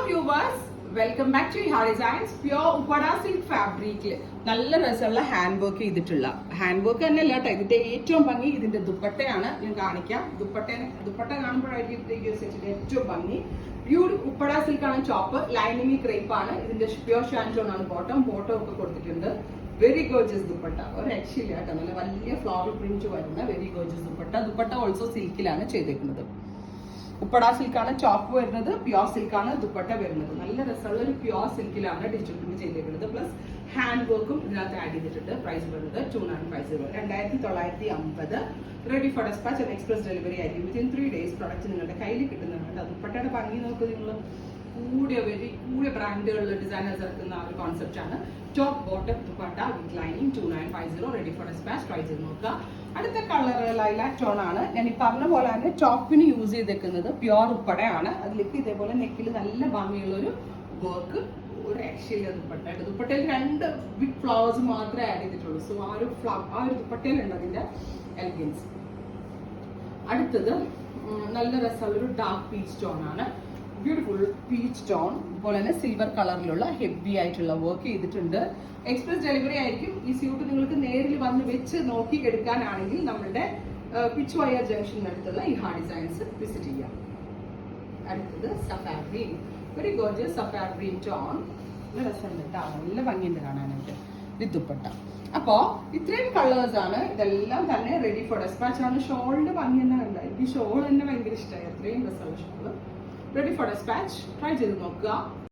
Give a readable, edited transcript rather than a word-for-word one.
Viewers, welcome back to ഹാ designs. Pure Uppada silk ഫാബ്രിക്കിൽ നല്ല രസമുള്ള ഹാൻഡ് വർക്ക് ചെയ്തിട്ടുള്ള ഹാൻഡ് വർക്ക് തന്നെ അല്ല കേട്ടോ, ഇതിന്റെ ഏറ്റവും ഭംഗി ഇതിന്റെ ദുപ്പട്ടയാണ്. ഞാൻ കാണിക്കാം. ദുപ്പട്ട കാണുമ്പോഴായിരിക്കും ഏറ്റവും ഭംഗി. പ്യൂർ ഉപ്പട സിൽക്ക് ആണ് ടോപ്പ്, ലൈനിങ് ക്രേപ്പ് ആണ്. ഇതിന്റെ പ്യോർ ഷാൻറ്റോൺ ആണ് ബോട്ടം ഒക്കെ കൊടുത്തിട്ടുണ്ട്. വെരി ഗോർജിയസ് ദുപ്പട്ട, ഒരു രക്ഷയില്ല കേട്ടോ. നല്ല വലിയ ഫ്ലോറൽ പ്രിന്റ് വരുന്ന വെരി ഗോർജിയസ് ദുപ്പട്ട ഓൾസോ സിൽക്കിലാണ് ചെയ്തേക്കുന്നത്. ഉപ്പട സിൽക്കാണ് ടോപ്പ് വരുന്നത്, പ്യോർ സിൽക്കാണ് ദുപ്പട്ട വരുന്നത്. നല്ല രസമുള്ള ഒരു പ്യോർ സിൽക്കിലാണ് ഡിജിറ്റൽ പ്രിന്റ് ചെയ്തേക്കുന്നത്. പ്ലസ് ഹാൻഡ് വർക്കും ഇതിനകത്ത് ആഡ് ചെയ്തിട്ടുണ്ട്. പ്രൈസ് വരുന്നത് 2950, 2950. Ready for despatch and express delivery ആയിരിക്കും. വിത്തിൻ 3 days പ്രൊഡക്റ്റ് നിങ്ങളുടെ കയ്യിൽ കിട്ടുന്നുണ്ട്. ദുപ്പട്ടയുടെ ഭംഗി നോക്ക് നിങ്ങൾ. കൂടിയ ബ്രാൻഡുകളിൽ ഡിസൈനേഴ്സ് ഇറക്കുന്ന ഒരു കോൺസെപ്റ്റ് ആണ്. Top bottom dupatta with lining 2950. Ready for despatch. Try ചെയ്ത് നോക്കുക. അടുത്ത കളർ ലൈലാക് ടോൺ ആണ്. ഞാൻ ഈ പറഞ്ഞ പോലെ തന്നെ ടോപ്പിന് യൂസ് ചെയ്തേക്കുന്നത് പ്യോർ ഉപ്പടയാണ്. അതിലേക്ക് ഇതേപോലെ നെക്കിൽ നല്ല ഭംഗിയുള്ള ഒരു വർക്ക്, ഒരു രക്ഷയില്ല ദുപ്പട്ട. ദുപ്പട്ടയിൽ 2 ബിഗ് ഫ്ലവേഴ്സ് മാത്രമേ ആഡ് ചെയ്തിട്ടുള്ളൂ. സോ ആ ഒരു ദുപ്പട്ടയിലുണ്ട് അതിന്റെ എലഗൻസ്. അടുത്തത് നല്ല രസമുള്ള ഒരു ഡാർക്ക് പീച്ച് ടോൺ ആണ്. ബ്യൂട്ടിഫുൾ പീച്ച് ടോൺ, അതുപോലെ തന്നെ സിൽവർ കളറിലുള്ള ഹെവി ആയിട്ടുള്ള വർക്ക് ചെയ്തിട്ടുണ്ട്. എക്സ്പ്രസ് ഡെലിവറി ആയിരിക്കും. ഈ സ്യൂട്ട് നിങ്ങൾക്ക് നേരിൽ വന്ന് വെച്ച് നോക്കി എടുക്കാനാണെങ്കിൽ നമ്മുടെ പിച്ച് വയർ ജംഗ്ഷനടുത്തുള്ള ഈ ഹാ ഡിസൈൻസ് വിസിറ്റ് ചെയ്യാം. അടുത്തത് സഫാർ ഗ്രീൻ, വെരി ഗോർജിയസ് സഫാർ ഗ്രീൻ ടോൺ. നല്ല രസമുണ്ട് കേട്ടോ, നല്ല ഭംഗിയുണ്ട് കാണാനായിട്ട്. ഇത് ദുപ്പട്ട. അപ്പോ ഇത്രയും കളേഴ്സ് ആണ്. ഇതെല്ലാം തന്നെ റെഡി ഫോർ ഡെസ്പാച്ച് ആണ്. ഷോളിന്റെ ഭംഗി തന്നെ കണ്ട, എനിക്ക് ഷോൾ തന്നെ ഭയങ്കര ഇഷ്ടമായി. അത്രയും രസമുള്ള shawl. Ready for despatch. Try ചെയ്ത് നോക്കുക.